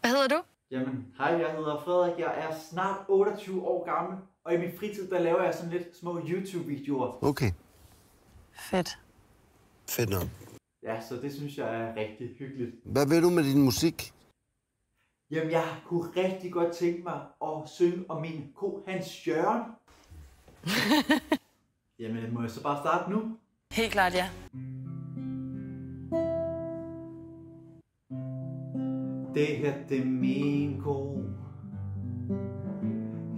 Hvad hedder du? Jamen, hej, jeg hedder Frederik. Jeg er snart 28 år gammel, og i min fritid, der laver jeg sådan lidt små YouTube-videoer. Okay. Fedt. Fedt nok. Ja, så det synes jeg er rigtig hyggeligt. Hvad vil du med din musik? Jamen, jeg kunne rigtig godt tænke mig at synge om min ko Hans Jørgen. Jamen, må jeg så bare starte nu? Helt klart, ja. Det her, det er min ko.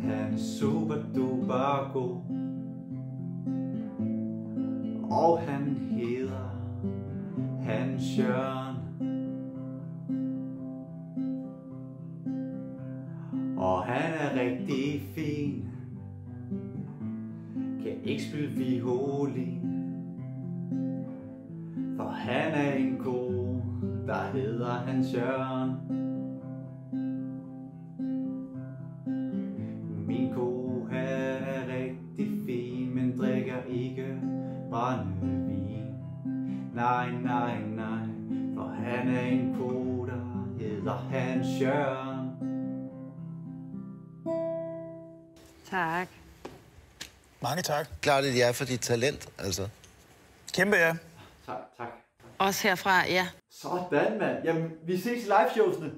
Han er super duper god. Og han hedder Hans Jørgen. Og han er rigtig fin. Kan ikke spille violin. For han er en ko, der hedder Hans Jørgen. Min ko, han er rigtig fin, men drikker ikke brændevin. Nej, nej, nej, for han er en ko, der hedder Hans Jørgen. Tak. Mange tak. Klart et ja for dit talent, altså. Kæmpe ja. Tak, tak. Også herfra, ja. Sådan, mand. Jamen, vi ses i liveshowsene.